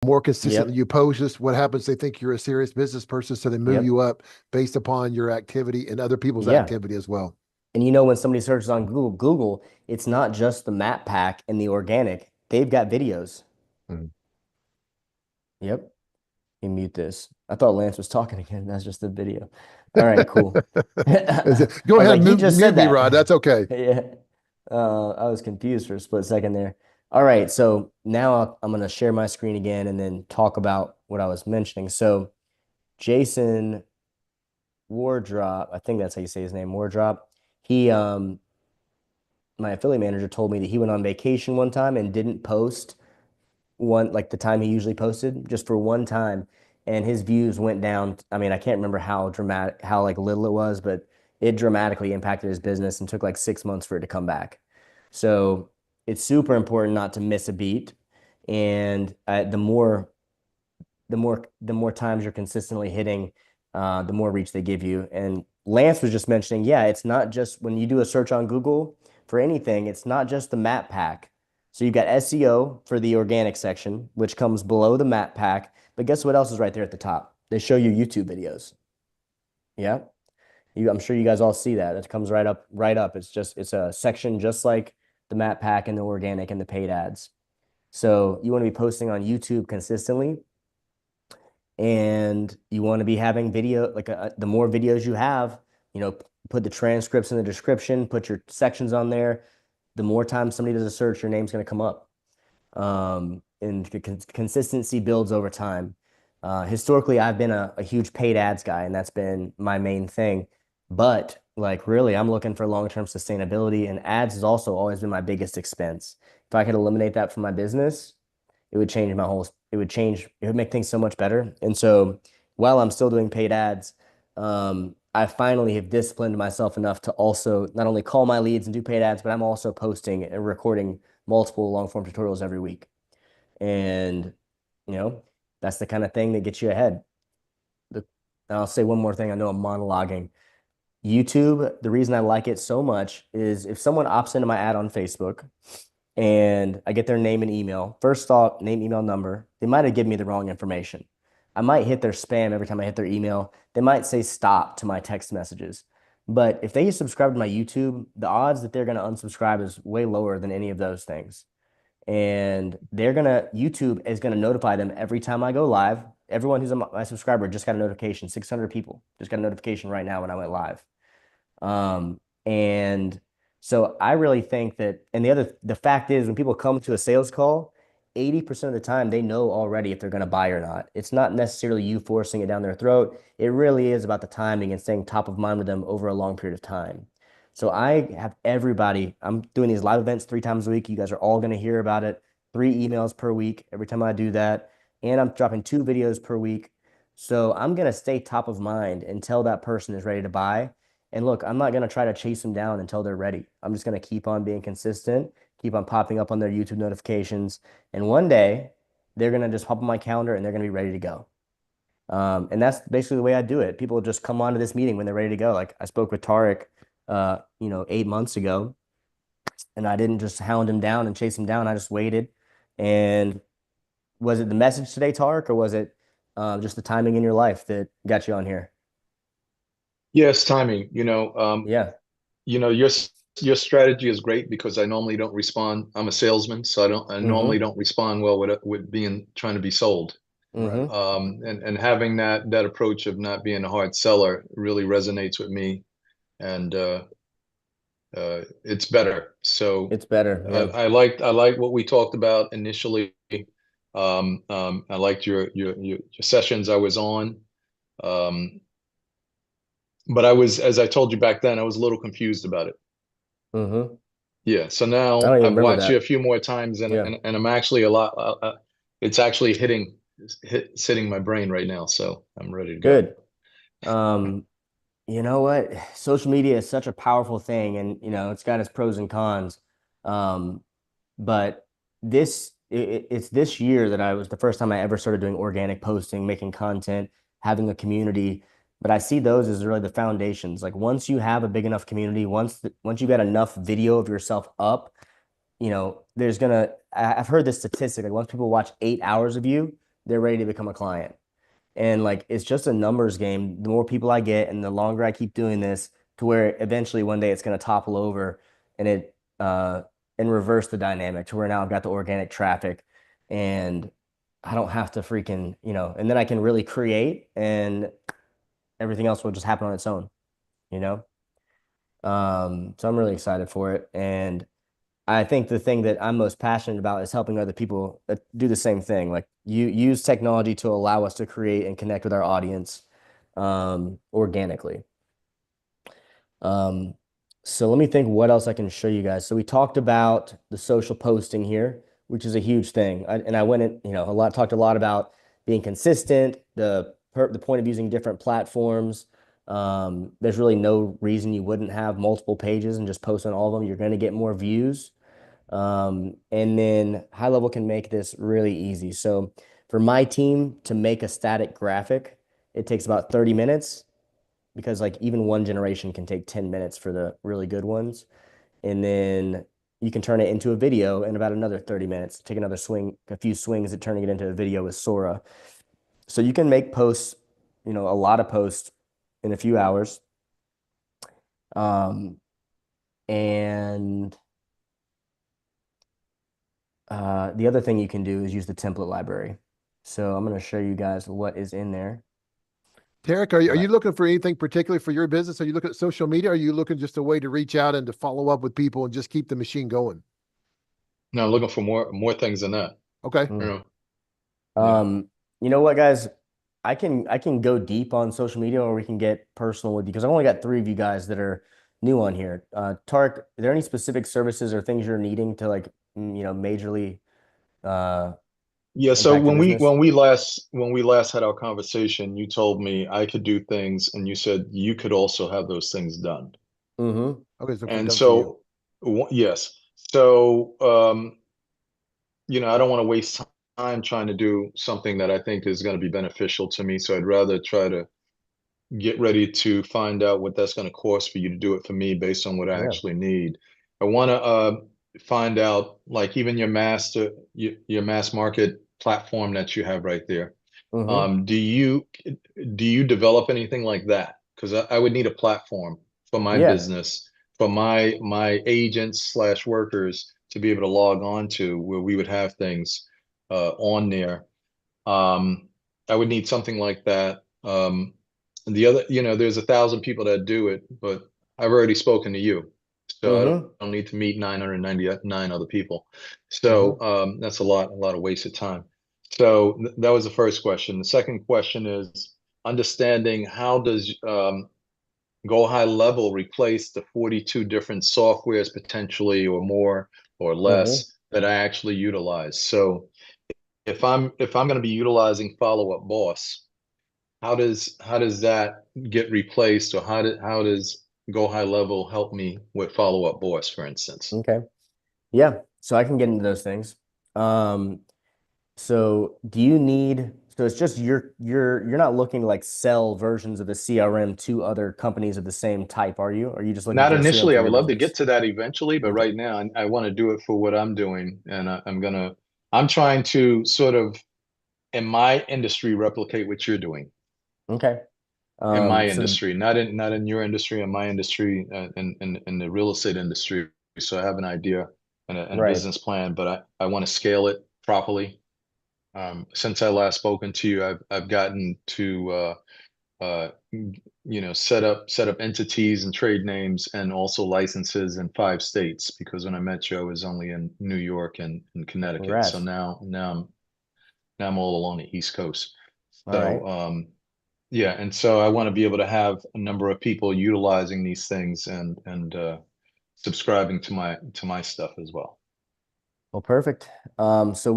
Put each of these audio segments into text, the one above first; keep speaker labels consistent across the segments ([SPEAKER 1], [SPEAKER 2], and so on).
[SPEAKER 1] more consistently
[SPEAKER 2] Yep.
[SPEAKER 1] you post this, what happens? They think you're a serious business person, so they move
[SPEAKER 2] Yep.
[SPEAKER 1] you up based upon your activity and other people's
[SPEAKER 2] Yeah.
[SPEAKER 1] activity as well.
[SPEAKER 2] And when somebody searches on Google, it's not just the map pack and the organic. They've got videos.
[SPEAKER 1] Mhm.
[SPEAKER 2] Yep. You mute this. I thought Lance was talking again. That's just the video. All right, cool. I
[SPEAKER 1] Go
[SPEAKER 2] was
[SPEAKER 1] ahead
[SPEAKER 2] like,
[SPEAKER 1] and
[SPEAKER 2] he
[SPEAKER 1] mute,
[SPEAKER 2] just
[SPEAKER 1] mute
[SPEAKER 2] said
[SPEAKER 1] me, Rod.
[SPEAKER 2] that.
[SPEAKER 1] That's okay.
[SPEAKER 2] Yeah. I was confused for a split second there. All right, so now I'm going to share my screen again and then talk about what I was mentioning. So Jason Wardrop, I think that's how you say his name, Wardrop. He My affiliate manager told me that he went on vacation one time and didn't post one like the time he usually posted just for one time, and his views went down. I mean, I can't remember how dramatic, how like little it was, but it dramatically impacted his business and took like 6 months for it to come back. So it's super important not to miss a beat, and the more times you're consistently hitting, the more reach they give you. And Lance was just mentioning, yeah, it's not just when you do a search on Google for anything, it's not just the map pack. So you've got SEO for the organic section, which comes below the map pack. But guess what else is right there at the top? They show you YouTube videos. Yeah. I'm sure you guys all see that. It comes right up, right up. It's a section just like the map pack and the organic and the paid ads. So you want to be posting on YouTube consistently, and you want to be having video like the more videos you have, put the transcripts in the description, put your sections on there. The more time somebody does a search, your name's going to come up. And consistency builds over time. Historically, I've been a huge paid ads guy, and that's been my main thing. But like really, I'm looking for long-term sustainability, and ads has also always been my biggest expense. If I could eliminate that from my business, it would change it would make things so much better. And so while I'm still doing paid ads, I finally have disciplined myself enough to also not only call my leads and do paid ads, but I'm also posting and recording multiple long form tutorials every week. And, you know, that's the kind of thing that gets you ahead. The, and I'll say one more thing. I know I'm monologuing. YouTube, the reason I like it so much is if someone opts into my ad on Facebook, and I get their name and email. First off, name, email, number. They might have given me the wrong information. I might hit their spam every time I hit their email. They might say stop to my text messages. But if they subscribe to my YouTube, the odds that they're going to unsubscribe is way lower than any of those things. And YouTube is going to notify them every time I go live. Everyone who's my subscriber just got a notification. 600 people just got a notification right now when I went live. And so I really think that, and the fact is, when people come to a sales call, 80% of the time they know already if they're going to buy or not. It's not necessarily you forcing it down their throat. It really is about the timing and staying top of mind with them over a long period of time. So I have everybody, I'm doing these live events 3 times a week. You guys are all going to hear about it. 3 emails per week every time I do that. And I'm dropping 2 videos per week. So I'm going to stay top of mind until that person is ready to buy. And look, I'm not going to try to chase them down until they're ready. I'm just going to keep on being consistent, keep on popping up on their YouTube notifications. And one day they're going to just pop on my calendar and they're going to be ready to go. And that's basically the way I do it. People just come on to this meeting when they're ready to go. Like I spoke with Tarek, 8 months ago, and I didn't just hound him down and chase him down. I just waited. And was it the message today, Tarek, or was it just the timing in your life that got you on here?
[SPEAKER 3] Yes, timing.
[SPEAKER 2] Yeah.
[SPEAKER 3] Your strategy is great because I normally don't respond. I'm a salesman, so I normally
[SPEAKER 2] Mm-hmm.
[SPEAKER 3] don't respond well with being trying to be sold.
[SPEAKER 1] Right.
[SPEAKER 2] Mm-hmm.
[SPEAKER 3] And having that approach of not being a hard seller really resonates with me, and it's better. So
[SPEAKER 2] It's better.
[SPEAKER 3] I,
[SPEAKER 2] Yeah.
[SPEAKER 3] I like what we talked about initially. I liked your sessions I was on. Um, but as I told you back then, I was a little confused about it.
[SPEAKER 2] Mm-hmm.
[SPEAKER 3] Yeah. So
[SPEAKER 2] I
[SPEAKER 3] now
[SPEAKER 2] don't even
[SPEAKER 3] I've
[SPEAKER 2] remember
[SPEAKER 3] watched you a
[SPEAKER 2] that.
[SPEAKER 3] few more times, and
[SPEAKER 2] Yeah.
[SPEAKER 3] I'm actually a lot. It's actually sitting my brain right now. So I'm ready to go.
[SPEAKER 2] Good. Um, you know what? Social media is such a powerful thing, and it's got its pros and cons. Um, but it's this year that I was the first time I ever started doing organic posting, making content, having a community. But I see those as really the foundations. Like once you have a big enough community, once you got enough video of yourself up, there's gonna. I've heard this statistic. Like once people watch 8 hours of you, they're ready to become a client. And like it's just a numbers game. The more people I get and the longer I keep doing this, to where eventually one day it's going to topple over and it and reverse the dynamic to where now I've got the organic traffic and I don't have to freaking, and then I can really create and everything else will just happen on its own, you know? So I'm really excited for it. And I think the thing that I'm most passionate about is helping other people do the same thing. Like you use technology to allow us to create and connect with our audience organically. Um, so let me think what else I can show you guys. So we talked about the social posting here, which is a huge thing. And I went in, talked a lot about being consistent, the point of using different platforms. There's really no reason you wouldn't have multiple pages and just post on all of them. You're going to get more views. And then HighLevel can make this really easy. So for my team to make a static graphic, it takes about 30 minutes because like even one generation can take 10 minutes for the really good ones. And then you can turn it into a video in about another 30 minutes, take another swing, a few swings at turning it into a video with Sora. So you can make posts, a lot of posts in a few hours. And the other thing you can do is use the template library. So I'm going to show you guys what is in there.
[SPEAKER 1] Tarek, are you looking for anything particularly for your business? Are you looking at social media? Or are you looking just a way to reach out and to follow up with people and just keep the machine going?
[SPEAKER 3] No, I'm looking for more things than that.
[SPEAKER 1] Okay.
[SPEAKER 3] You
[SPEAKER 2] know, you know what, guys? I can go deep on social media, or we can get personal with you because I've only got 3 of you guys that are new on here. Tarek, are there any specific services or things you're needing to like, majorly
[SPEAKER 3] Yeah, so
[SPEAKER 2] impact your business?
[SPEAKER 3] when we last had our conversation, you told me I could do things, and you said you could also have those things done.
[SPEAKER 2] Mm-hmm.
[SPEAKER 1] Okay, so
[SPEAKER 3] And
[SPEAKER 1] done for you.
[SPEAKER 3] yes, so I don't want to waste time trying to do something that I think is going to be beneficial to me. So I'd rather try to get ready to find out what that's going to cost for you to do it for me based on what I
[SPEAKER 2] Yeah.
[SPEAKER 3] actually need. I want to find out like even your mass market platform that you have right there.
[SPEAKER 2] Mm-hmm.
[SPEAKER 3] Do you develop anything like that? Because I would need a platform for my
[SPEAKER 2] Yeah.
[SPEAKER 3] business, for my agents slash workers to be able to log on to where we would have things on there. Um, I would need something like that. And the other, there's 1,000 people that do it, but I've already spoken to you, so
[SPEAKER 2] Mm-hmm.
[SPEAKER 3] I don't need to meet 999 other people. So
[SPEAKER 2] Mm-hmm.
[SPEAKER 3] that's a lot of wasted time. So that was the first question. The second question is understanding how does Go High Level replace the 42 different softwares potentially or more or
[SPEAKER 2] Mm-hmm.
[SPEAKER 3] less that I actually utilize. So if I'm going to be utilizing Follow Up Boss, how does that get replaced, or how does Go High Level help me with Follow Up Boss, for instance?
[SPEAKER 2] Okay. Yeah. So I can get into those things. Um, So do you need, so it's just you're not looking to like sell versions of the CRM to other companies of the same type, are you? Or are you just looking
[SPEAKER 3] Not
[SPEAKER 2] for a CRM
[SPEAKER 3] initially.
[SPEAKER 2] for
[SPEAKER 3] I
[SPEAKER 2] your
[SPEAKER 3] would love to
[SPEAKER 2] business?
[SPEAKER 3] get to that eventually, but
[SPEAKER 2] Okay.
[SPEAKER 3] right now I want to do it for what I'm doing, and I'm trying to sort of in my industry replicate what you're doing
[SPEAKER 2] Okay.
[SPEAKER 3] in my
[SPEAKER 2] So
[SPEAKER 3] industry, not in your industry, in my industry, in the real estate industry. So I have an idea and a
[SPEAKER 2] right.
[SPEAKER 3] business plan, but I want to scale it properly. Since I last spoken to you, I've gotten to set up entities and trade names and also licenses in 5 states, because when I met you, I was only in New York and Connecticut. So
[SPEAKER 2] Congrats.
[SPEAKER 3] now I'm all along the East Coast.
[SPEAKER 2] All right.
[SPEAKER 3] So yeah, and so I want to be able to have a number of people utilizing these things and subscribing to my stuff as well.
[SPEAKER 2] Well, perfect. So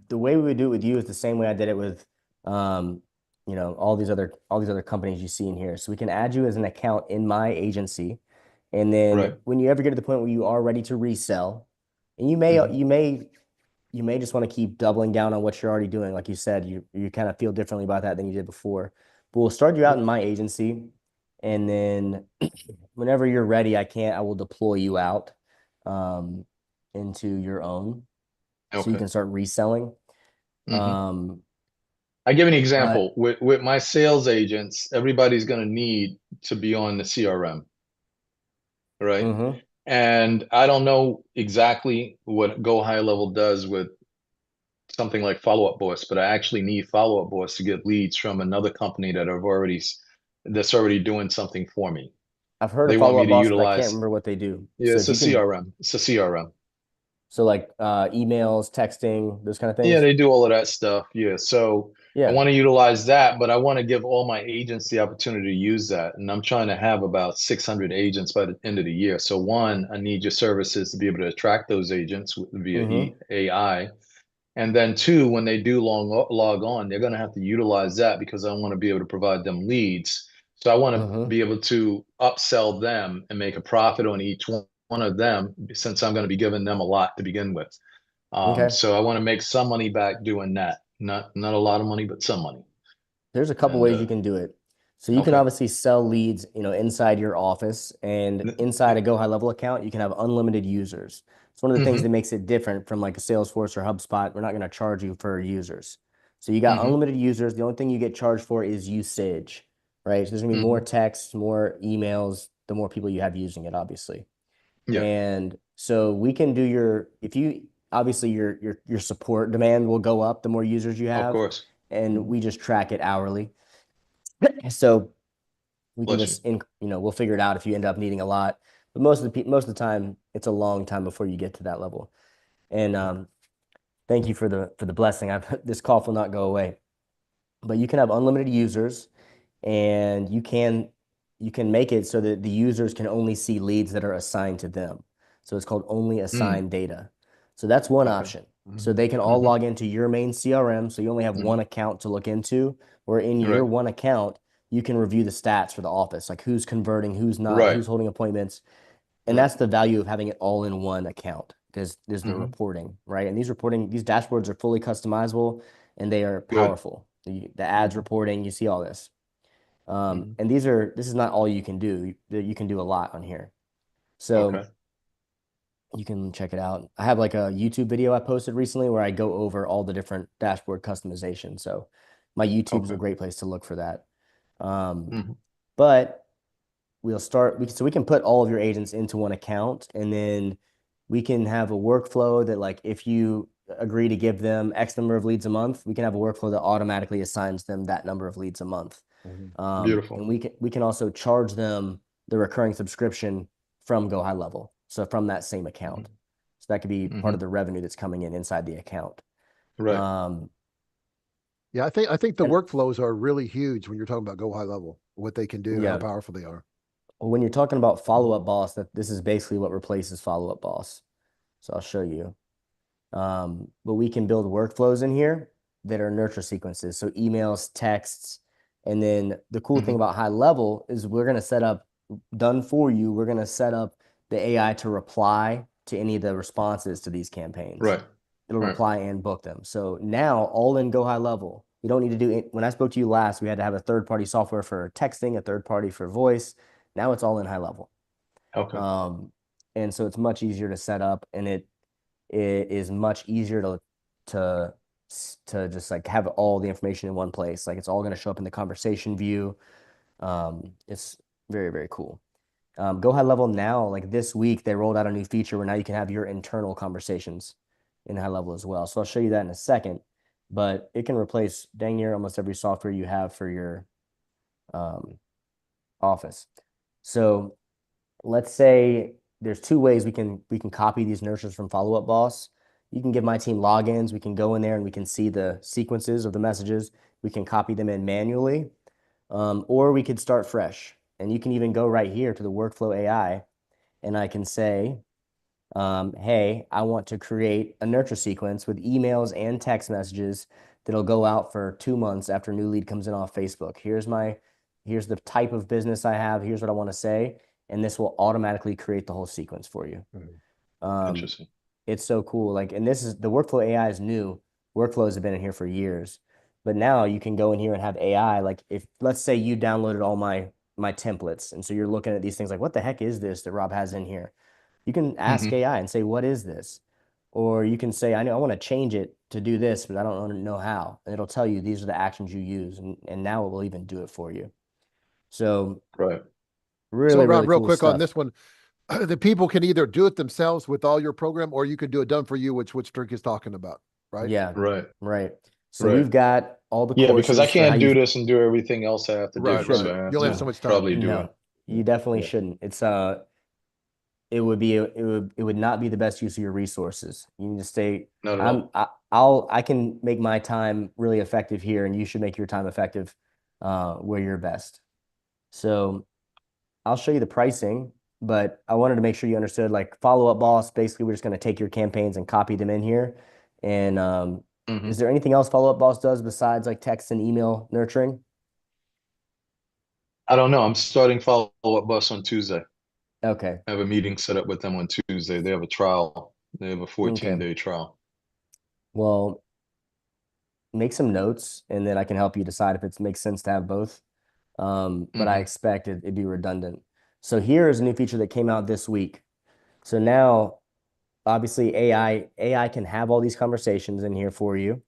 [SPEAKER 2] the way we would do it with you is the same way I did it with, um, all these other companies you see in here. So we can add you as an account in my agency. And
[SPEAKER 3] Right.
[SPEAKER 2] then when you ever get to the point where you are ready to resell, and you may,
[SPEAKER 3] Hmm.
[SPEAKER 2] you may, you may just want to keep doubling down on what you're already doing. Like you said, you kind of feel differently about that than you did before. But we'll start you out in my agency, and then whenever you're ready, I will deploy you out um, into your own, so you
[SPEAKER 3] Okay.
[SPEAKER 2] can start reselling.
[SPEAKER 3] Hmm.
[SPEAKER 2] Um,
[SPEAKER 3] I give an
[SPEAKER 2] but
[SPEAKER 3] example with my sales agents. Everybody's going to need to be on the CRM, right?
[SPEAKER 2] mhm,
[SPEAKER 3] And I don't know exactly what Go High Level does with something like Follow Up Boss, but I actually need Follow Up Boss to get leads from another company that's already doing something for me.
[SPEAKER 2] I've heard
[SPEAKER 3] They
[SPEAKER 2] of
[SPEAKER 3] want me
[SPEAKER 2] follow-up
[SPEAKER 3] to
[SPEAKER 2] boss, but I can't
[SPEAKER 3] utilize,
[SPEAKER 2] remember what they do.
[SPEAKER 3] yeah,
[SPEAKER 2] So
[SPEAKER 3] it's
[SPEAKER 2] if
[SPEAKER 3] a
[SPEAKER 2] you can,
[SPEAKER 3] CRM. It's a CRM.
[SPEAKER 2] so like emails, texting, those kind of
[SPEAKER 3] Yeah,
[SPEAKER 2] things.
[SPEAKER 3] they do all of that stuff. Yeah. So I
[SPEAKER 2] Yeah.
[SPEAKER 3] want to utilize that, but I want to give all my agents the opportunity to use that. And I'm trying to have about 600 agents by the end of the year. So one, I need your services to be able to attract those agents via
[SPEAKER 2] Mm-hmm.
[SPEAKER 3] AI. And then two, when they do log on, they're going to have to utilize that because I want to be able to provide them leads. So I want to
[SPEAKER 2] Mm-hmm.
[SPEAKER 3] be able to upsell them and make a profit on each one of them since I'm going to be giving them a lot to begin with.
[SPEAKER 2] Okay.
[SPEAKER 3] So I want to make some money back doing that. Not a lot of money, but some money.
[SPEAKER 2] There's a couple
[SPEAKER 3] And
[SPEAKER 2] ways you can do it. So you can
[SPEAKER 3] okay.
[SPEAKER 2] obviously sell leads, inside your office and inside a Go High Level account, you can have unlimited users. It's one of the things that
[SPEAKER 3] Hmm.
[SPEAKER 2] makes it different from like a Salesforce or HubSpot. We're not going to charge you for users. So you got
[SPEAKER 3] Hmm.
[SPEAKER 2] unlimited users. The only thing you get charged for is usage, right? So there's gonna be more
[SPEAKER 3] Hmm.
[SPEAKER 2] texts, more emails, the more people you have using it, obviously.
[SPEAKER 3] Yeah,
[SPEAKER 2] And so we can do if you obviously your support demand will go up the more users you
[SPEAKER 3] of
[SPEAKER 2] have,
[SPEAKER 3] course.
[SPEAKER 2] and
[SPEAKER 3] Mhm.
[SPEAKER 2] we just track it hourly. So we can
[SPEAKER 3] Bless you.
[SPEAKER 2] just we'll figure it out if you end up needing a lot. But most of the time, it's a long time before you get to that level. And thank you for the blessing. This cough will not go away. But you can have unlimited users, and you can make it so that the users can only see leads that are assigned to them. So it's called only
[SPEAKER 3] Mm,
[SPEAKER 2] assigned data. So that's one
[SPEAKER 3] okay.
[SPEAKER 2] option. So
[SPEAKER 1] Mhm.
[SPEAKER 2] they can all
[SPEAKER 3] Hmm.
[SPEAKER 2] log into your main CRM. So you only have
[SPEAKER 3] Hmm.
[SPEAKER 2] one account to look into, where in your
[SPEAKER 3] Right.
[SPEAKER 2] one account, you can review the stats for the office, like who's converting, who's not,
[SPEAKER 3] Right.
[SPEAKER 2] who's holding appointments. And
[SPEAKER 3] Right.
[SPEAKER 2] that's the value of having it all in one account, because there's the
[SPEAKER 3] Hmm.
[SPEAKER 2] reporting, right? And these dashboards are fully customizable and they are
[SPEAKER 3] Good.
[SPEAKER 2] powerful. The ads
[SPEAKER 3] Hmm.
[SPEAKER 2] reporting, you see all this.
[SPEAKER 3] Hmm.
[SPEAKER 2] And this is not all you can do. You can do a lot on here. So
[SPEAKER 3] Okay.
[SPEAKER 2] you can check it out. I have like a YouTube video I posted recently where I go over all the different dashboard customization. So my YouTube is a
[SPEAKER 3] Okay.
[SPEAKER 2] great place to look for that. Um,
[SPEAKER 3] Hmm.
[SPEAKER 2] but we can put all of your agents into one account, and then we can have a workflow that, like, if you agree to give them X number of leads a month, we can have a workflow that automatically assigns them that number of leads a month.
[SPEAKER 1] Mhm.
[SPEAKER 2] And
[SPEAKER 3] Beautiful.
[SPEAKER 2] we can also charge them the recurring subscription from Go High Level, so from that same account.
[SPEAKER 3] Hmm.
[SPEAKER 2] So that could be part
[SPEAKER 3] Hmm.
[SPEAKER 2] of the revenue that's coming in inside the account.
[SPEAKER 3] Right.
[SPEAKER 2] Um,
[SPEAKER 1] Yeah, I think the
[SPEAKER 2] and
[SPEAKER 1] workflows are really huge when you're talking about Go High Level, what they can do, how
[SPEAKER 2] yeah,
[SPEAKER 1] powerful they are.
[SPEAKER 2] when you're talking about Follow
[SPEAKER 1] Mhm.
[SPEAKER 2] Up Boss, that this is basically what replaces Follow Up Boss. So I'll show you. But we can build workflows in here that are nurture sequences. So emails, texts, and then the cool thing
[SPEAKER 3] Hmm.
[SPEAKER 2] about High Level is we're going to set up, done for you, we're going to set up the AI to reply to any of the responses to these campaigns.
[SPEAKER 3] Right.
[SPEAKER 2] It'll
[SPEAKER 3] Right.
[SPEAKER 2] reply and book them. So now, all in Go High Level, you don't need to do it. When I spoke to you last, we had to have a third-party software for texting, a third party for voice. Now it's all in High Level.
[SPEAKER 3] Okay.
[SPEAKER 2] Um, and so it's much easier to set up, and it is much easier to to just like have all the information in one place. Like, it's all going to show up in the conversation view. It's very, very cool. Go High Level now, like this week, they rolled out a new feature where now you can have your internal conversations in High Level as well. So I'll show you that in a second, but it can replace dang near almost every software you have for your um, office. So let's say there's two ways we can copy these nurtures from Follow Up Boss. You can give my team logins. We can go in there and we can see the sequences of the messages. We can copy them in manually, or we could start fresh. And you can even go right here to the workflow AI, and I can say, hey, I want to create a nurture sequence with emails and text messages that'll go out for 2 months after a new lead comes in off Facebook. Here's the type of business I have. Here's what I want to say, and this will automatically create the whole sequence for you.
[SPEAKER 1] Mhm.
[SPEAKER 2] Um,
[SPEAKER 3] Interesting.
[SPEAKER 2] it's so cool. Like, and this is the workflow AI is new. Workflows have been in here for years, but now you can go in here and have AI. Like, if let's say you downloaded all my templates, and so you're looking at these things like, what the heck is this that Rob has in here? You can ask
[SPEAKER 3] Hmm.
[SPEAKER 2] AI and say, what is this? Or you can say, I know I want to change it to do this, but I don't know how. And it'll tell you these are the actions you use. And now it will even do it for you. So
[SPEAKER 3] Right.
[SPEAKER 1] So
[SPEAKER 2] really,
[SPEAKER 1] Rob,
[SPEAKER 2] really
[SPEAKER 1] real
[SPEAKER 2] cool
[SPEAKER 1] quick on
[SPEAKER 2] stuff.
[SPEAKER 1] this one, the people can either do it themselves with all your program, or you can do it done for you, which Trick is talking about, right?
[SPEAKER 2] Yeah,
[SPEAKER 3] Right.
[SPEAKER 2] right. So
[SPEAKER 3] Right.
[SPEAKER 2] we've got all the
[SPEAKER 3] Yeah, because I
[SPEAKER 2] courses for how
[SPEAKER 3] can't do
[SPEAKER 2] you
[SPEAKER 3] this and do everything else I have to
[SPEAKER 2] you
[SPEAKER 3] do.
[SPEAKER 1] Right,
[SPEAKER 3] So
[SPEAKER 1] right.
[SPEAKER 2] shouldn't.
[SPEAKER 3] I
[SPEAKER 1] You
[SPEAKER 3] have
[SPEAKER 1] only have
[SPEAKER 3] to
[SPEAKER 1] so much time.
[SPEAKER 3] probably do it.
[SPEAKER 2] No, you definitely
[SPEAKER 3] Yeah.
[SPEAKER 2] shouldn't. It would not be the best use of your resources. You need to stay.
[SPEAKER 3] Not at all.
[SPEAKER 2] I can make my time really effective here, and you should make your time effective where you're best. So I'll show you the pricing, but I wanted to make sure you understood like Follow Up Boss. Basically, we're just going to take your campaigns and copy them in here. And
[SPEAKER 3] Hmm.
[SPEAKER 2] is there anything else Follow Up Boss does besides like text and email nurturing?
[SPEAKER 3] I don't know. I'm starting follow-up bus on Tuesday.
[SPEAKER 2] Okay.
[SPEAKER 3] I have a meeting set up with them on Tuesday. They have a trial. They have a
[SPEAKER 2] Okay.
[SPEAKER 3] 14-day trial.
[SPEAKER 2] Well, make some notes and then I can help you decide if it makes sense to have both. But I
[SPEAKER 3] Hmm.
[SPEAKER 2] expect it'd be redundant. So here is a new feature that came out this week. So now, obviously, AI can have all these conversations in here for you.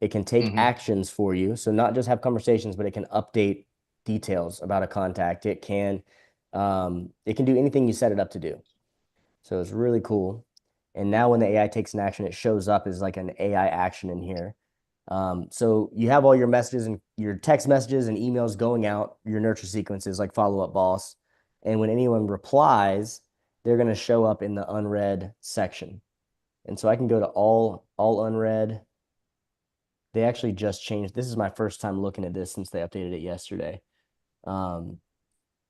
[SPEAKER 2] It can take
[SPEAKER 3] Hmm.
[SPEAKER 2] actions for you. So not just have conversations, but it can update details about a contact. It can do anything you set it up to do. So it's really cool. And now when the AI takes an action, it shows up as like an AI action in here. So you have all your messages and your text messages and emails going out, your nurture sequences like Follow Up Boss. And when anyone replies, they're going to show up in the unread section. And so I can go to all unread. They actually just changed. This is my first time looking at this since they updated it yesterday. Um,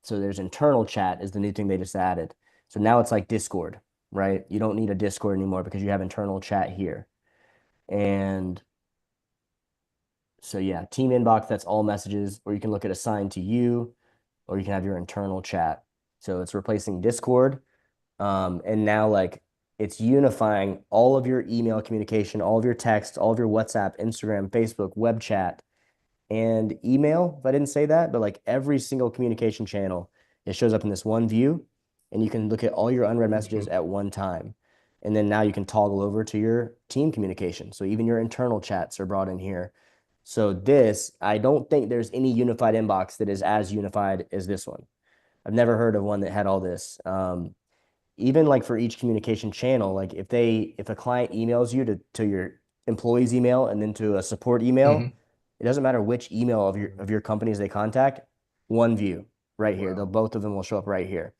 [SPEAKER 2] so there's internal chat is the new thing they just added. So now it's like Discord, right? You don't need a Discord anymore because you have internal chat here. And so yeah, team inbox, that's all messages, or you can look at assigned to you, or you can have your internal chat. So it's replacing Discord. And now like it's unifying all of your email communication, all of your text, all of your WhatsApp, Instagram, Facebook, web chat, and email. If I didn't say that, but like every single communication channel, it shows up in this one view, and you can look at all your unread messages
[SPEAKER 3] Hmm.
[SPEAKER 2] at one time. And then now you can toggle over to your team communication. So even your internal chats are brought in here. So this, I don't think there's any unified inbox that is as unified as this one. I've never heard of one that had all this. Even like for each communication channel, like if a client emails you to your employee's email and then to a support email,
[SPEAKER 3] Hmm.
[SPEAKER 2] it doesn't matter which email of your companies they contact, one view right here. They'll
[SPEAKER 1] Wow.
[SPEAKER 2] both of them will show up right here.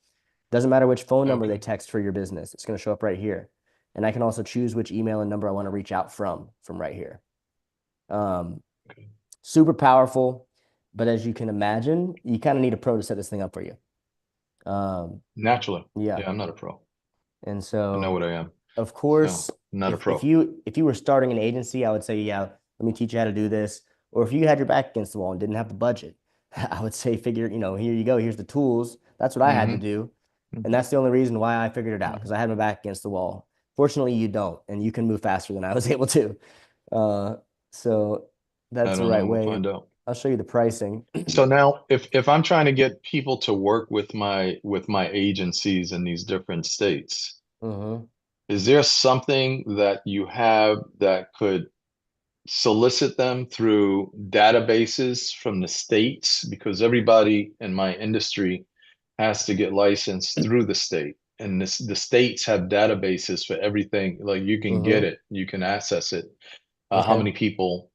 [SPEAKER 2] Doesn't matter which phone number they
[SPEAKER 3] Okay.
[SPEAKER 2] text for your business, it's going to show up right here. And I can also choose which email and number I want to reach out from right here. Um,
[SPEAKER 3] Okay.
[SPEAKER 2] Super powerful, but as you can imagine, you kind of need a pro to set this thing up for you.
[SPEAKER 3] Naturally.
[SPEAKER 2] Yeah.
[SPEAKER 3] Yeah, I'm not a pro.
[SPEAKER 2] And
[SPEAKER 3] I know
[SPEAKER 2] so
[SPEAKER 3] what I am.
[SPEAKER 2] of
[SPEAKER 3] No,
[SPEAKER 2] course,
[SPEAKER 3] I'm not a
[SPEAKER 2] if
[SPEAKER 3] pro.
[SPEAKER 2] you were starting an agency, I would say, yeah, let me teach you how to do this. Or if you had your back against the wall and didn't have the budget, I would say figure, here you go, here's the tools. That's what I had to
[SPEAKER 3] Hmm.
[SPEAKER 2] do. And
[SPEAKER 3] Hmm.
[SPEAKER 2] that's the only reason why I figured it out, because
[SPEAKER 3] Hmm.
[SPEAKER 2] I had my back against the wall. Fortunately, you don't, and you can move faster than I was able to. Uh, so
[SPEAKER 3] I
[SPEAKER 2] that's the
[SPEAKER 3] don't
[SPEAKER 2] right
[SPEAKER 3] know. We'll
[SPEAKER 2] way.
[SPEAKER 3] find out.
[SPEAKER 2] I'll show you the pricing.
[SPEAKER 3] So now, if I'm trying to get people to work with my agencies in these different states,
[SPEAKER 2] Hmm.
[SPEAKER 3] is there something that you have that could solicit them through databases from the states? Because everybody in my industry has to get licensed through the state. And the states have databases for everything. Like you can get
[SPEAKER 2] Hmm.
[SPEAKER 3] it, you can access it. How
[SPEAKER 2] Okay.
[SPEAKER 3] many people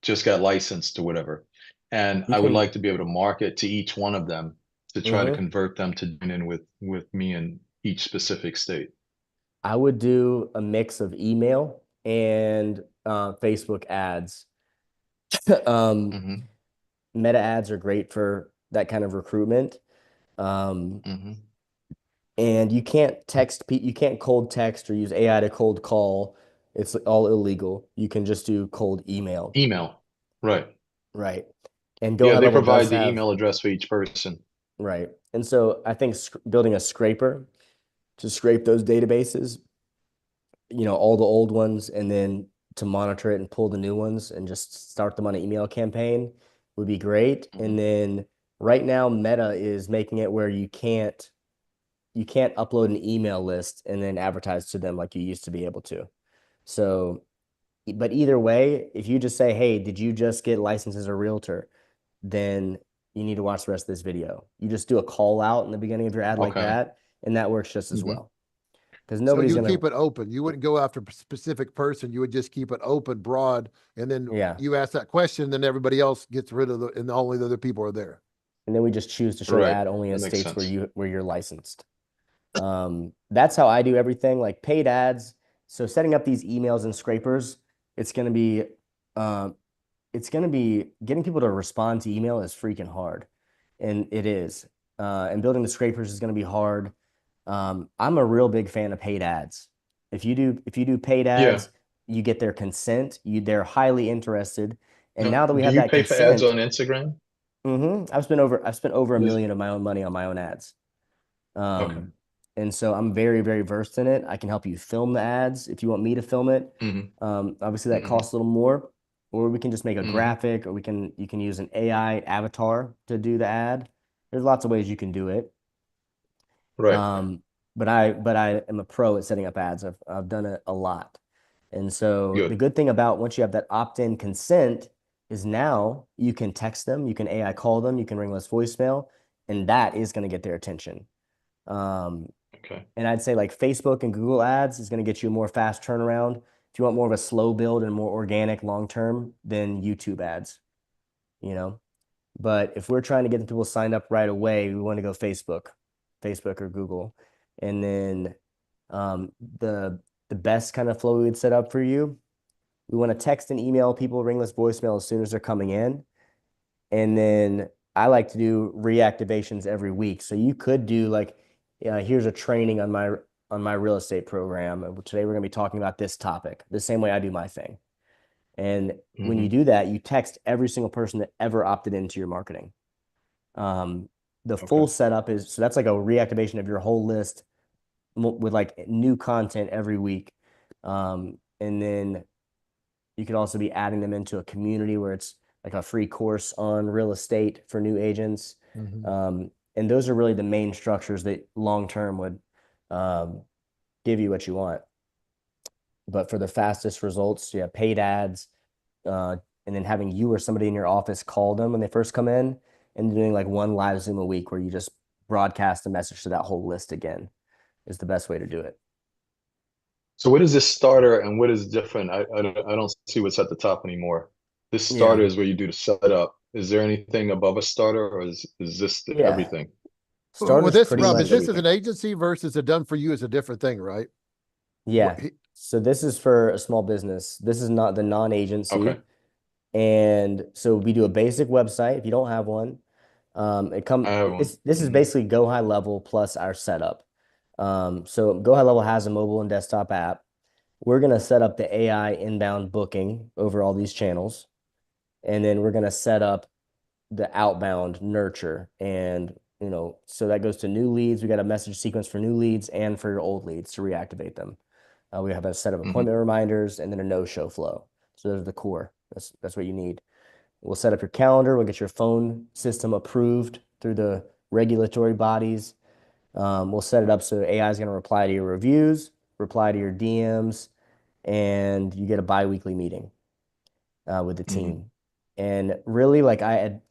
[SPEAKER 3] just got licensed or whatever. And
[SPEAKER 2] You
[SPEAKER 3] I would
[SPEAKER 2] can.
[SPEAKER 3] like to be able to market to each one of them to try to
[SPEAKER 2] Hmm.
[SPEAKER 3] convert them to join in with me in each specific state.
[SPEAKER 2] I would do a mix of email and Facebook ads. um,
[SPEAKER 3] Hmm.
[SPEAKER 2] Meta ads are great for that kind of recruitment. Um,
[SPEAKER 3] Hmm.
[SPEAKER 2] and you can't cold text or use AI to cold call. It's all illegal. You can just do cold email,
[SPEAKER 3] Email. Right.
[SPEAKER 2] right? And Go
[SPEAKER 3] Yeah,
[SPEAKER 2] High
[SPEAKER 3] they
[SPEAKER 2] Level
[SPEAKER 3] provide
[SPEAKER 2] does
[SPEAKER 3] the
[SPEAKER 2] have,
[SPEAKER 3] email address for each person.
[SPEAKER 2] right. And so I think building a scraper to scrape those databases, all the old ones, and then to monitor it and pull the new ones and just start them on an email campaign would be great.
[SPEAKER 3] Hmm.
[SPEAKER 2] And then right now, Meta is making it where you can't you can't upload an email list and then advertise to them like you used to be able to. So, but either way, if you just say, hey, did you just get licensed as a realtor? Then you need to watch the rest of this video. You just do a call out in the beginning of your ad like
[SPEAKER 3] Okay.
[SPEAKER 2] that, and that works just as
[SPEAKER 3] Mhm.
[SPEAKER 2] well. Because
[SPEAKER 1] So
[SPEAKER 2] nobody's
[SPEAKER 1] you would
[SPEAKER 2] gonna,
[SPEAKER 1] keep it open. You wouldn't go after a specific person. You would just keep it open, broad, and then
[SPEAKER 2] yeah.
[SPEAKER 1] you ask that question, then everybody else gets rid of and only the other people are there.
[SPEAKER 2] And then we just choose to show the
[SPEAKER 3] Right.
[SPEAKER 2] ad only in
[SPEAKER 3] That makes
[SPEAKER 2] states
[SPEAKER 3] sense.
[SPEAKER 2] where you're licensed. That's how I do everything, like paid ads. So setting up these emails and scrapers, it's gonna be um, it's gonna be getting people to respond to email is freaking hard, and it is. And building the scrapers is gonna be hard. I'm a real big fan of paid ads. If you do paid
[SPEAKER 3] Yeah.
[SPEAKER 2] ads, you get their consent. They're highly interested. And
[SPEAKER 3] Now,
[SPEAKER 2] now that we
[SPEAKER 3] do
[SPEAKER 2] have
[SPEAKER 3] you
[SPEAKER 2] that
[SPEAKER 3] pay for ads
[SPEAKER 2] consent,
[SPEAKER 3] on Instagram?
[SPEAKER 2] I've spent over $1
[SPEAKER 3] Yes.
[SPEAKER 2] million of my own money on my own ads.
[SPEAKER 3] Okay.
[SPEAKER 2] And so I'm very, very versed in it. I can help you film the ads if you want me to film it.
[SPEAKER 3] Hmm.
[SPEAKER 2] Obviously that
[SPEAKER 3] Hmm.
[SPEAKER 2] costs a little more, or we can just make a
[SPEAKER 3] Hmm.
[SPEAKER 2] graphic, or you can use an AI avatar to do the ad. There's lots of ways you can do it.
[SPEAKER 3] Right.
[SPEAKER 2] But I am a pro at setting up ads. I've done it a lot. And so the
[SPEAKER 3] Good.
[SPEAKER 2] good thing about once you have that opt-in consent is now you can text them, you can AI call them, you can ringless voicemail, and that is going to get their attention. Um,
[SPEAKER 3] Okay.
[SPEAKER 2] and I'd say like Facebook and Google ads is going to get you a more fast turnaround. If you want more of a slow build and more organic long term, then YouTube ads, you know. But if we're trying to get the people signed up right away, we want to go Facebook or Google. And then um, the the best kind of flow we would set up for you, we want to text and email people ringless voicemail as soon as they're coming in. And then I like to do reactivations every week. So you could do like, here's a training on my real estate program. Today we're going to be talking about this topic, the same way I do my thing. And when you
[SPEAKER 3] Hmm.
[SPEAKER 2] do that, you text every single person that ever opted into your marketing. Um, the
[SPEAKER 3] Okay.
[SPEAKER 2] full setup is so that's like a reactivation of your whole list with like new content every week. And then you could also be adding them into a community where it's like a free course on real estate for new agents.
[SPEAKER 1] Mhm.
[SPEAKER 2] And those are really the main structures that long term would um, give you what you want. But for the fastest results, yeah, paid ads, and then having you or somebody in your office call them when they first come in, and doing like one live Zoom a week where you just broadcast a message to that whole list again is the best way to do it.
[SPEAKER 3] So what is this starter and what is different? I don't see what's at the top anymore. This starter
[SPEAKER 2] Yeah.
[SPEAKER 3] is where you do the setup. Is there anything above a starter or is this
[SPEAKER 2] Yeah.
[SPEAKER 3] everything?
[SPEAKER 1] Well,
[SPEAKER 2] Starters
[SPEAKER 1] this
[SPEAKER 2] pretty
[SPEAKER 1] Rob, is
[SPEAKER 2] much.
[SPEAKER 1] this as an agency versus a done for you is a different thing, right? What,
[SPEAKER 2] Yeah. So this is for a small business. This is not the
[SPEAKER 3] Okay.
[SPEAKER 2] non-agency. And so we do a basic website. If you don't have one,
[SPEAKER 3] I have one.
[SPEAKER 2] this is basically Go High Level plus our setup. So Go High Level has a mobile and desktop app. We're gonna set up the AI inbound booking over all these channels, and then we're gonna set up the outbound nurture. And so that goes to new leads. We got a message sequence for new leads and for your old leads to reactivate them. We have a set of
[SPEAKER 3] Hmm.
[SPEAKER 2] appointment reminders and then a no-show flow. So those are the core. That's what you need. We'll set up your calendar. We'll get your phone system approved through the regulatory bodies. We'll set it up so AI is going to reply to your reviews, reply to your DMs, and you get a bi-weekly meeting with the
[SPEAKER 3] Hmm.
[SPEAKER 2] team. And really, to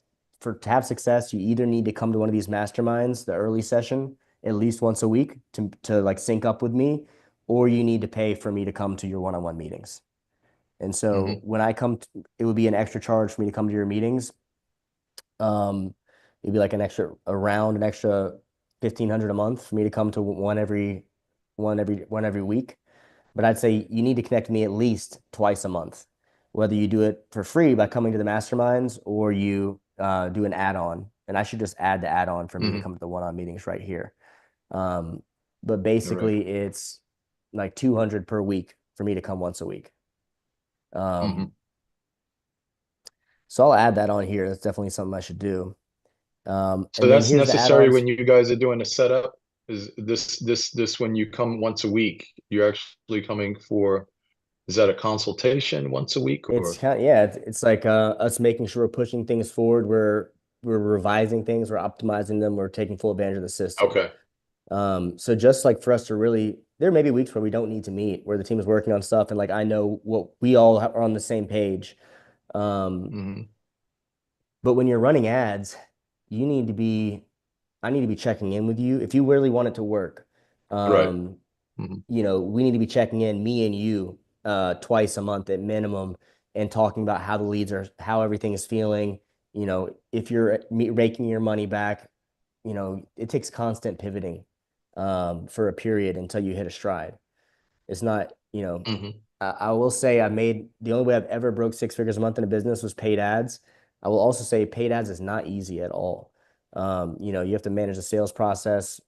[SPEAKER 2] have success, you either need to come to one of these masterminds, the early session, at least once a week to like sync up with me, or you need to pay for me to come to your one-on-one meetings. And so
[SPEAKER 3] Hmm.
[SPEAKER 2] when I come, it would be an extra charge for me to come to your meetings. It'd be like an extra 1,500 a month for me to come to one every week. But I'd say you need to connect with me at least twice a month, whether you do it for free by coming to the masterminds or you do an add-on. And I should just add the add-on for me to
[SPEAKER 3] Hmm.
[SPEAKER 2] come to the one-on meetings right here. Um, but
[SPEAKER 3] All right.
[SPEAKER 2] basically, it's like 200 per week for me to come once a week.
[SPEAKER 3] Hmm.
[SPEAKER 2] Um, so I'll add that on here. That's definitely something I should do.
[SPEAKER 3] So
[SPEAKER 2] And then
[SPEAKER 3] that's
[SPEAKER 2] here's the
[SPEAKER 3] necessary
[SPEAKER 2] add-ons.
[SPEAKER 3] when you guys are doing the setup. Is this when you come once a week, you're actually coming for, is that a consultation once a week
[SPEAKER 2] It's
[SPEAKER 3] or?
[SPEAKER 2] kind of, yeah, it's like us making sure we're pushing things forward. We're revising things, we're optimizing them, we're taking full advantage of the system.
[SPEAKER 3] Okay.
[SPEAKER 2] So just like for us to really, there may be weeks where we don't need to meet, where the team is working on stuff, and like I know what we all are on the same page. Um,
[SPEAKER 3] Hmm.
[SPEAKER 2] but when you're running ads, you need to be, I need to be checking in with you if you really want it to work.
[SPEAKER 3] Right.
[SPEAKER 2] Um,
[SPEAKER 3] Hmm.
[SPEAKER 2] we need to be checking in, me and you, twice a month at minimum, and talking about how the leads are, how everything is feeling. If you're raking your money back, it takes constant pivoting for a period until you hit a stride. It's not,
[SPEAKER 3] Hmm.
[SPEAKER 2] I will say I made the only way I've ever broke 6 figures a month in a business was paid ads. I will also say paid ads is not easy at all. You have to manage the sales process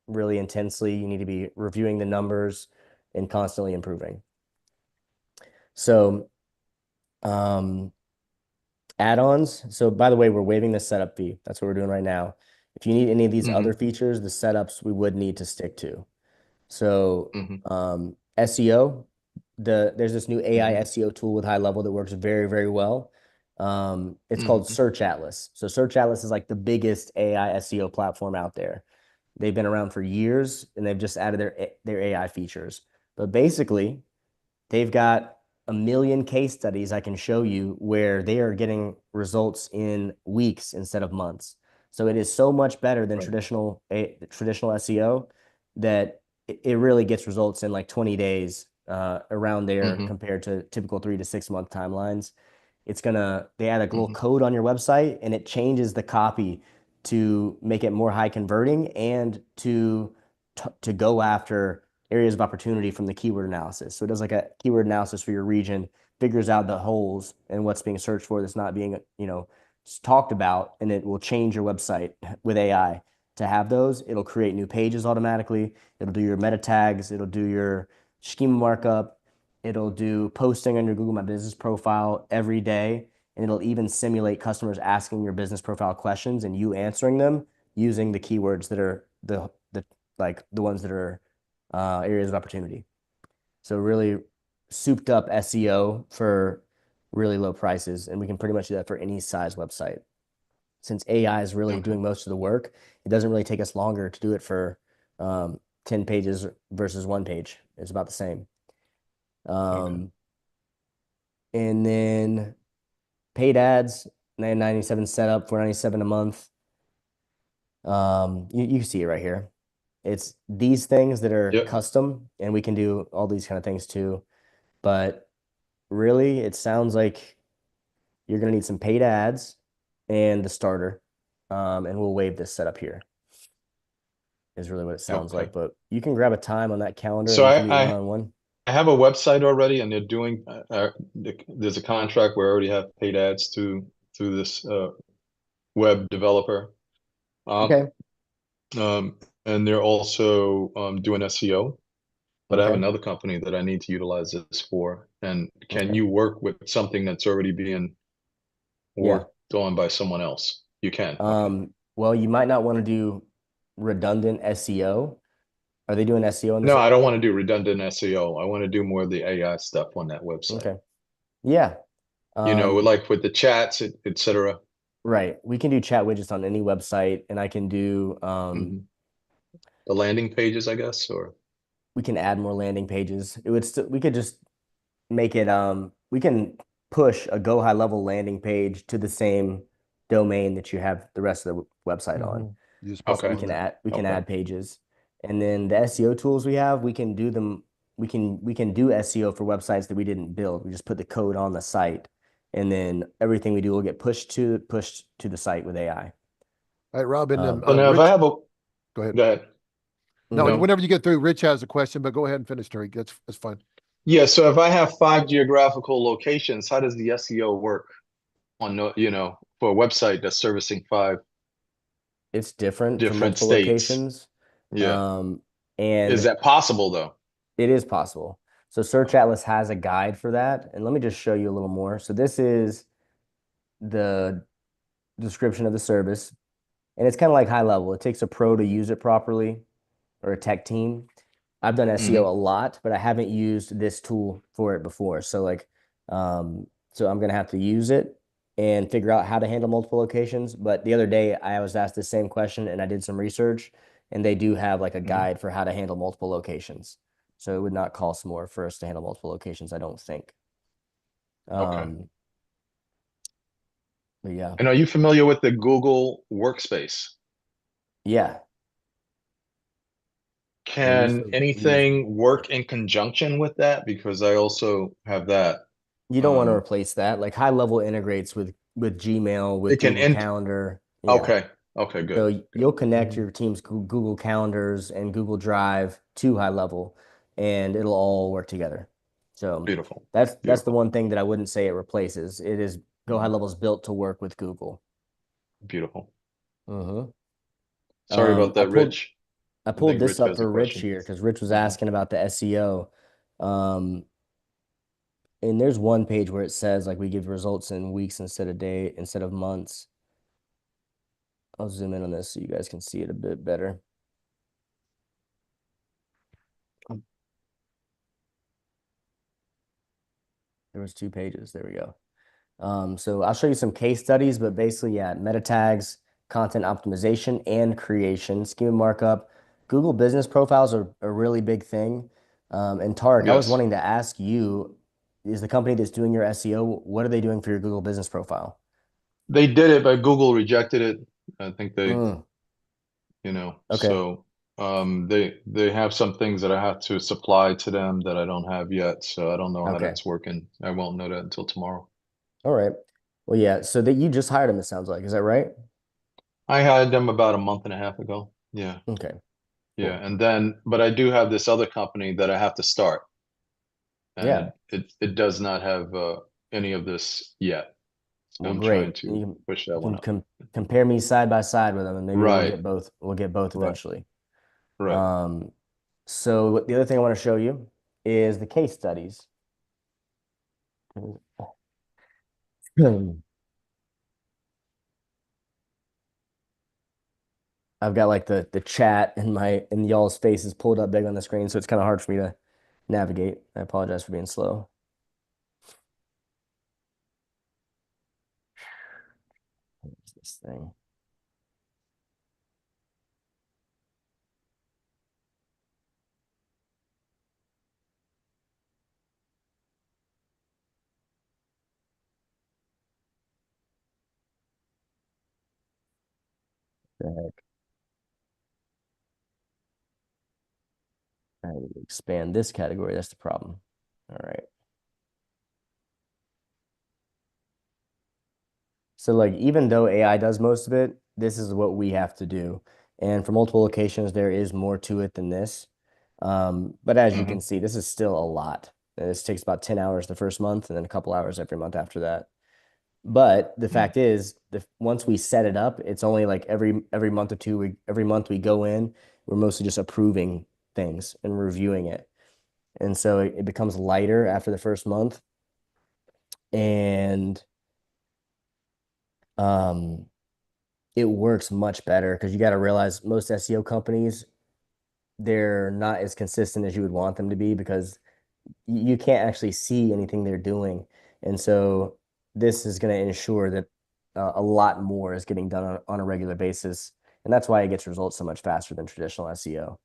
[SPEAKER 2] really intensely. You need to be reviewing the numbers and constantly improving. So, um, add-ons. So, by the way, we're waiving the setup fee. That's what we're doing right now. If you need any of these other
[SPEAKER 3] Hmm.
[SPEAKER 2] features, the setups we would need to stick to. So,
[SPEAKER 3] Hmm.
[SPEAKER 2] SEO, there's this new AI
[SPEAKER 3] Hmm.
[SPEAKER 2] SEO tool with HighLevel that works very, very well. It's called
[SPEAKER 3] Hmm.
[SPEAKER 2] Search Atlas. So Search Atlas is like the biggest AI SEO platform out there. They've been around for years and they've just added their AI features. But basically, they've got a million case studies I can show you where they are getting results in weeks instead of months. So it is so much better than
[SPEAKER 3] Right.
[SPEAKER 2] traditional SEO that it really gets results in like 20 days, around there
[SPEAKER 3] Hmm.
[SPEAKER 2] compared to typical 3 to 6 month timelines. They add a little
[SPEAKER 3] Hmm.
[SPEAKER 2] code on your website and it changes the copy to make it more high converting and to go after areas of opportunity from the keyword analysis. So it does like a keyword analysis for your region, figures out the holes and what's being searched for that's not being, talked about, and it will change your website with AI to have those. It'll create new pages automatically. It'll do your meta tags. It'll do your schema markup. It'll do posting on your Google My Business profile every day. And it'll even simulate customers asking your business profile questions and you answering them using the keywords that are the ones that are areas of opportunity. So really souped up SEO for really low prices, and we can pretty much do that for any size website. Since AI is really
[SPEAKER 3] Okay.
[SPEAKER 2] doing most of the work, it doesn't really take us longer to do it for 10 pages versus one page. It's about the same.
[SPEAKER 3] Okay.
[SPEAKER 2] Um, and then paid ads, 997 setup, 497 a month. You can see it right here. It's these things that are
[SPEAKER 3] Yep.
[SPEAKER 2] custom, and we can do all these kind of things too. But really, it sounds like you're going to need some paid ads and the starter. And we'll waive this setup here, is really what it sounds
[SPEAKER 3] Okay.
[SPEAKER 2] like. But you can grab a time on that calendar and
[SPEAKER 3] So
[SPEAKER 2] we
[SPEAKER 3] I,
[SPEAKER 2] can meet one
[SPEAKER 3] I
[SPEAKER 2] on one.
[SPEAKER 3] I have a website already, and they're doing. There's a contract where I already have paid ads through this web developer. Um,
[SPEAKER 2] Okay.
[SPEAKER 3] and they're also doing SEO. But I have
[SPEAKER 2] Okay.
[SPEAKER 3] another company that I need to utilize this for. And can
[SPEAKER 2] Okay.
[SPEAKER 3] you work with something that's already being
[SPEAKER 2] Yeah.
[SPEAKER 3] worked on by someone else? You can. Okay.
[SPEAKER 2] Well, you might not want to do redundant SEO. Are they doing SEO on this?
[SPEAKER 3] No, I don't want to do redundant SEO. I want to do more of the AI stuff on that website.
[SPEAKER 2] Okay. Yeah.
[SPEAKER 3] Like with the chats, et cetera.
[SPEAKER 2] Right. We can do chat widgets on any website, and I can do
[SPEAKER 3] Hmm. The landing pages, I guess, or
[SPEAKER 2] we can add more landing pages. We could just make it we can push a go high level landing page to the same domain that you have the rest of the website on.
[SPEAKER 1] Hmm. You just pop
[SPEAKER 2] So
[SPEAKER 1] it
[SPEAKER 3] okay.
[SPEAKER 1] on there.
[SPEAKER 2] we can
[SPEAKER 3] Okay.
[SPEAKER 2] add pages. And then the SEO tools we have, we can do them we can do SEO for websites that we didn't build. We just put the code on the site and then everything we do will get pushed to the site with AI.
[SPEAKER 1] All right, Rob, and
[SPEAKER 2] Um,
[SPEAKER 3] So now if I
[SPEAKER 1] Rich,
[SPEAKER 3] have a,
[SPEAKER 1] go ahead.
[SPEAKER 3] go ahead.
[SPEAKER 1] No,
[SPEAKER 2] mhm.
[SPEAKER 3] No.
[SPEAKER 1] whenever you get through, Rich has a question, but go ahead and finish, Terry. That's fine.
[SPEAKER 3] Yeah. So if I have 5 geographical locations, how does the SEO work on, for a website that's servicing
[SPEAKER 2] It's different for
[SPEAKER 3] different
[SPEAKER 2] multiple
[SPEAKER 3] states?
[SPEAKER 2] locations.
[SPEAKER 3] Yeah.
[SPEAKER 2] Um,
[SPEAKER 3] Is
[SPEAKER 2] and
[SPEAKER 3] that possible though?
[SPEAKER 2] It is possible. So Search Atlas has a guide for that. And let me just show you a little more. So this is the description of the service. And it's kind of like HighLevel. It takes a pro to use it properly or a tech team. I've done SEO a
[SPEAKER 3] Hmm.
[SPEAKER 2] lot, but I haven't used this tool for it before. So I'm gonna have to use it and figure out how to handle multiple locations. But the other day I was asked the same question and I did some research and they do have like a
[SPEAKER 3] Mhm.
[SPEAKER 2] guide for how to handle multiple locations. So it would not cost more for us to handle multiple locations, I don't think.
[SPEAKER 3] Okay.
[SPEAKER 2] But yeah,
[SPEAKER 3] And are you familiar with the Google Workspace?
[SPEAKER 2] yeah, yeah.
[SPEAKER 3] Can
[SPEAKER 2] We use
[SPEAKER 3] anything work in conjunction with that? Because I also have that.
[SPEAKER 2] you don't want to
[SPEAKER 3] Um,
[SPEAKER 2] replace that. Like HighLevel integrates with Gmail, with
[SPEAKER 3] it can
[SPEAKER 2] Google
[SPEAKER 3] int
[SPEAKER 2] Calendar. Yeah.
[SPEAKER 3] Okay. Okay, good.
[SPEAKER 2] So
[SPEAKER 3] Good.
[SPEAKER 2] you'll connect
[SPEAKER 1] Mhm.
[SPEAKER 2] your team's Google Calendars and Google Drive to HighLevel, and it'll all work together. So
[SPEAKER 3] Beautiful.
[SPEAKER 2] that's the
[SPEAKER 3] Beautiful.
[SPEAKER 2] one thing that I wouldn't say it replaces. It is Go
[SPEAKER 3] Mhm.
[SPEAKER 2] HighLevel is built to work with Google.
[SPEAKER 3] Beautiful.
[SPEAKER 2] hmm
[SPEAKER 3] Sorry about
[SPEAKER 2] I
[SPEAKER 3] that,
[SPEAKER 2] pulled
[SPEAKER 3] Rich.
[SPEAKER 2] I
[SPEAKER 3] I
[SPEAKER 2] pulled
[SPEAKER 3] think
[SPEAKER 2] this
[SPEAKER 3] Rich
[SPEAKER 2] up
[SPEAKER 3] has a
[SPEAKER 2] for Rich
[SPEAKER 3] question.
[SPEAKER 2] here because Rich was
[SPEAKER 3] Mhm.
[SPEAKER 2] asking about the SEO. Um, and there's one page where it says like we give results in weeks instead of months. I'll zoom in on this so you guys can see it a bit better. There was two pages. There we go. So I'll show you some case studies, but basically, yeah, meta tags, content optimization, and creation, schema markup. Google business profiles are a really big thing. And Tarek, I was
[SPEAKER 3] Yes.
[SPEAKER 2] wanting to ask you, is the company that's doing your SEO, what are they doing for your Google business profile?
[SPEAKER 3] They did it, but Google rejected it. I think they,
[SPEAKER 2] Mm, okay.
[SPEAKER 3] so they have some things that I have to supply to them that I don't have yet. So I don't know how
[SPEAKER 2] Okay.
[SPEAKER 3] that's working. I won't know that until tomorrow.
[SPEAKER 2] All right. Well, yeah. So that you just hired him, it sounds like. Is that right?
[SPEAKER 3] I had them about a month and a half ago. Yeah.
[SPEAKER 2] Okay.
[SPEAKER 3] Yeah.
[SPEAKER 2] Cool.
[SPEAKER 3] And then, but I do have this other company that I have to start, and
[SPEAKER 2] Yeah.
[SPEAKER 3] it does not have any of this yet. So
[SPEAKER 2] Well,
[SPEAKER 3] I'm trying
[SPEAKER 2] great.
[SPEAKER 3] to push that
[SPEAKER 2] You
[SPEAKER 3] one
[SPEAKER 2] can
[SPEAKER 3] up.
[SPEAKER 2] compare me side by side with them, and maybe we'll
[SPEAKER 3] Right.
[SPEAKER 2] get both. We'll get both
[SPEAKER 3] Right.
[SPEAKER 2] eventually.
[SPEAKER 3] Right.
[SPEAKER 2] Um, so the other thing I want to show you is the case studies. I've got like the chat in y'all's faces pulled up big on the screen, so it's kind of hard for me to navigate. I apologize for being slow. Where's this thing? The heck? I need to expand this category. That's the problem. All right. So like even though AI does most of it, this is what we have to do. And for multiple locations, there is more to it than this. But as you
[SPEAKER 3] Hmm.
[SPEAKER 2] can see, this is still a lot. And this takes about 10 hours the first month and then a couple hours every month after that. But the
[SPEAKER 3] Mm.
[SPEAKER 2] fact is, once we set it up, it's only like every month or two, every month we go in, we're mostly just approving things and reviewing it. And so it becomes lighter after the first month. And um, it works much better because you got to realize most SEO companies, they're not as consistent as you would want them to be because you can't actually see anything they're doing. And so this is going to ensure that a lot more is getting done on a regular basis. And that's why it gets results so much faster than traditional SEO.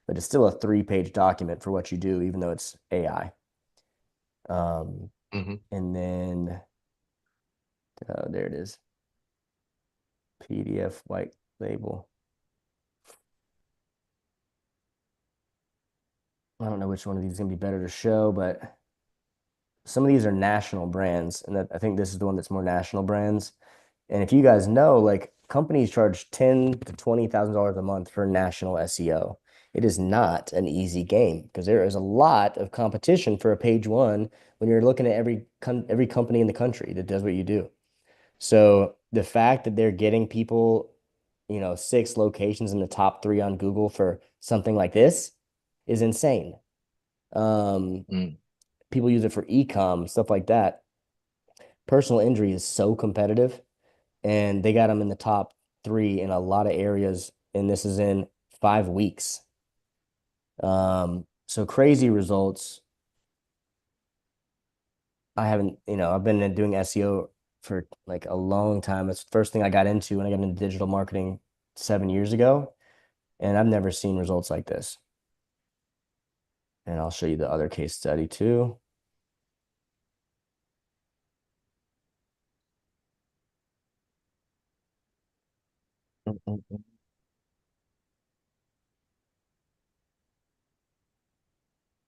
[SPEAKER 2] But it's still a 3-page document for what you do, even though it's AI. Um,
[SPEAKER 3] Hmm.
[SPEAKER 2] and then there it is, PDF white label. I don't know which one of these is going to be better to show, but some of these are national brands. And I think this is the one that's more national brands. And if you guys know, like companies charge $10,000 to $20,000 a month for national SEO. It is not an easy game because there is a lot of competition for a page one when you're looking at every company in the country that does what you do. So the fact that they're getting people, 6 locations in the top three on Google for something like this is insane. Um,
[SPEAKER 3] Mm.
[SPEAKER 2] People use it for e-com, stuff like that. Personal injury is so competitive, and they got them in the top three in a lot of areas, and this is in 5 weeks. So crazy results. I've been doing SEO for like a long time. It's the first thing I got into when I got into digital marketing 7 years ago. And I've never seen results like this. And I'll show you the other case study too.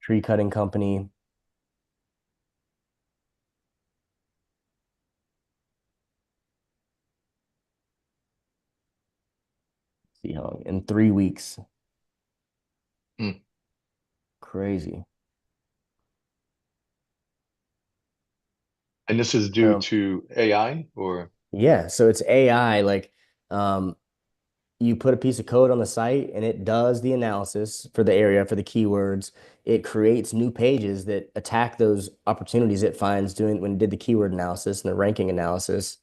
[SPEAKER 2] Tree cutting company. See how in 3 weeks.
[SPEAKER 3] Mm.
[SPEAKER 2] Crazy.
[SPEAKER 3] And this is due
[SPEAKER 2] So
[SPEAKER 3] to AI or?
[SPEAKER 2] yeah, so it's AI. Like you put a piece of code on the site and it does the analysis for the area, for the keywords. It creates new pages that attack those opportunities it finds doing when it did the keyword analysis and the ranking analysis.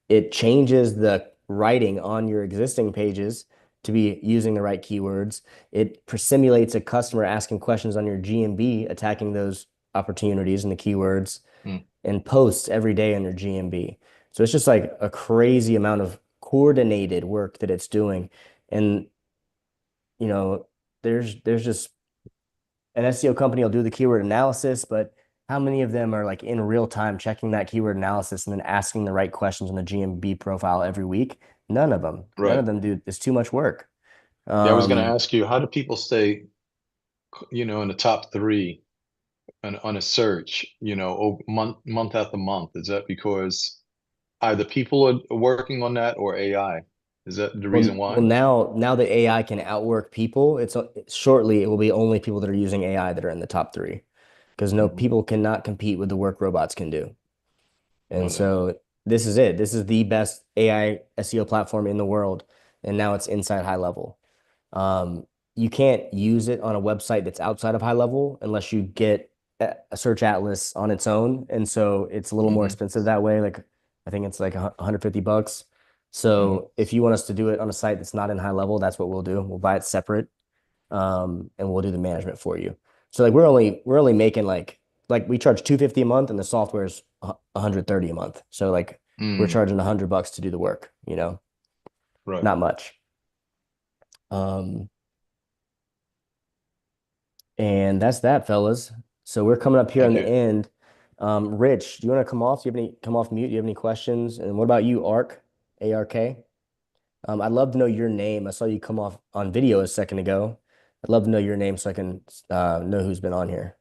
[SPEAKER 2] It changes the writing on your existing pages to be using the right keywords. It simulates a customer asking questions on your GMB, attacking those opportunities and the keywords,
[SPEAKER 3] Mm.
[SPEAKER 2] and posts every day on your GMB. So it's just like a crazy amount of coordinated work that it's doing. And you know, there's just an SEO company will do the keyword analysis, but how many of them are like in real time checking that keyword analysis and then asking the right questions on the GMB profile every week? None of them. None
[SPEAKER 3] Right.
[SPEAKER 2] of them do. It's too much work.
[SPEAKER 3] Yeah, I was going to
[SPEAKER 2] Um,
[SPEAKER 3] ask you, how do people stay, in the top three on a search, month after month? Is that because either people are working on that or AI? Is that the reason
[SPEAKER 2] well,
[SPEAKER 3] why?
[SPEAKER 2] now that AI can outwork people, it's shortly it will be only people that are using AI that are in the top three, because no
[SPEAKER 3] Mhm.
[SPEAKER 2] people cannot compete with the work robots can do.
[SPEAKER 3] No,
[SPEAKER 2] And
[SPEAKER 3] no.
[SPEAKER 2] so this is it. This is the best AI SEO platform in the world, and now it's inside HighLevel. You can't use it on a website that's outside of HighLevel unless you get a search atlas on its own, and so it's a little more
[SPEAKER 3] Hmm.
[SPEAKER 2] expensive that way. Like I think it's like $150.
[SPEAKER 3] Hmm.
[SPEAKER 2] So if you want us to do it on a site that's not in HighLevel, that's what we'll do. We'll buy it separate, and we'll do the management for you. So like we're only making like we charge 250 a month, and the software is 130 a month. So like we're
[SPEAKER 3] Mm.
[SPEAKER 2] charging $100 to do the work,
[SPEAKER 3] Right.
[SPEAKER 2] not much. Um, And that's that, fellas. So we're coming up here on
[SPEAKER 3] Thank
[SPEAKER 2] the
[SPEAKER 3] you.
[SPEAKER 2] end. Rich, do you want to come off? Do you have any come off mute? Do you have any questions? And what about you, Ark, ARK? I'd love to know your name. I saw you come off on video a second ago. I'd love to know your name so I can know who's been on here.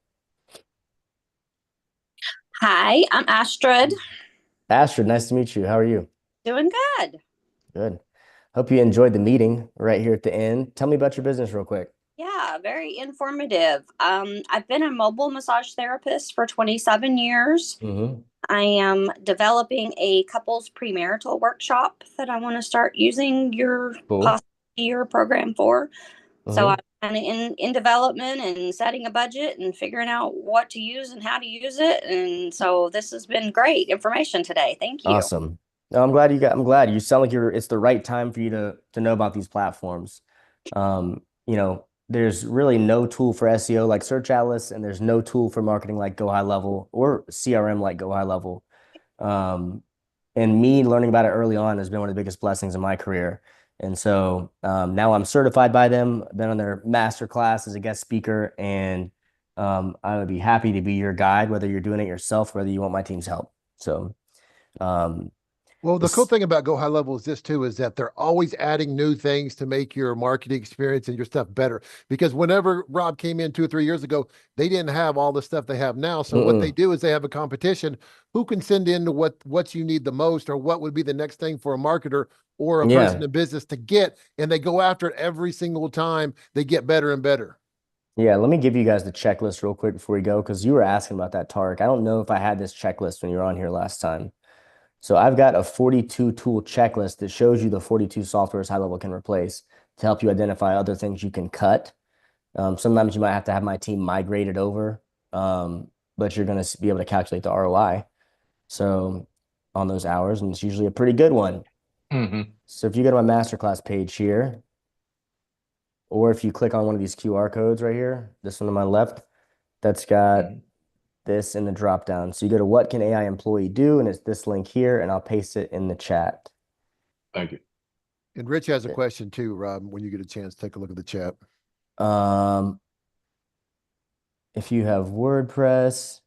[SPEAKER 4] Hi, I'm Astrid.
[SPEAKER 2] Astrid, nice to meet you. How are you?
[SPEAKER 4] Doing good.
[SPEAKER 2] Good. Hope you enjoyed the meeting right here at the end. Tell me about your business real quick.
[SPEAKER 4] Yeah, very informative. I've been a mobile massage therapist for 27 years.
[SPEAKER 2] Mm-hmm.
[SPEAKER 4] I am developing a couples premarital workshop that I want to start using
[SPEAKER 2] Cool.
[SPEAKER 4] possibly your program for. So I'm
[SPEAKER 2] Mm-hmm.
[SPEAKER 4] kind of in development and setting a budget and figuring out what to use and how to use it. And so this has been great information today. Thank you.
[SPEAKER 2] Awesome. No, I'm glad. You sound like it's the right time for you to know about these platforms. There's really no tool for SEO like Search Atlas, and there's no tool for marketing like Go High Level or CRM like Go High Level. Um, and me learning about it early on has been one of the biggest blessings in my career. And so now I'm certified by them. I've been on their master class as a guest speaker, and I would be happy to be your guide, whether you're doing it yourself, whether you want my team's help. So um,
[SPEAKER 1] Well, the cool
[SPEAKER 2] this,
[SPEAKER 1] thing about Go High Level is this too, is that they're always adding new things to make your marketing experience and your stuff better. Because whenever Rob came in 2 or 3 years ago, they didn't have all the stuff they have now. So what they
[SPEAKER 2] mm-mm.
[SPEAKER 1] do is they have a competition. Who can send in to what you need the most, or what would be the next thing for a marketer or a person
[SPEAKER 2] Yeah.
[SPEAKER 1] in business to get, and they go after it every single time. They get better and better.
[SPEAKER 2] Yeah. Let me give you guys the checklist real quick before we go, because you were asking about that, Tarek. I don't know if I had this checklist when you were on here last time. So I've got a 42 tool checklist that shows you the 42 softwares HighLevel can replace to help you identify other things you can cut. Sometimes you might have to have my team migrate it over, but you're going to be able to calculate the ROI. So on those hours, and it's usually a pretty good one.
[SPEAKER 3] Hmm.
[SPEAKER 2] So if you go to my masterclass page here, or if you click on one of these QR codes right here, this one on my left, that's got
[SPEAKER 3] Hmm.
[SPEAKER 2] this in the drop down. So you go to what can AI employee do? And it's this link here, and I'll paste it in the chat.
[SPEAKER 3] Thank you.
[SPEAKER 1] And Rich has a question too, Rob. When you get a chance, take a look at the chat.
[SPEAKER 2] Um, if you have WordPress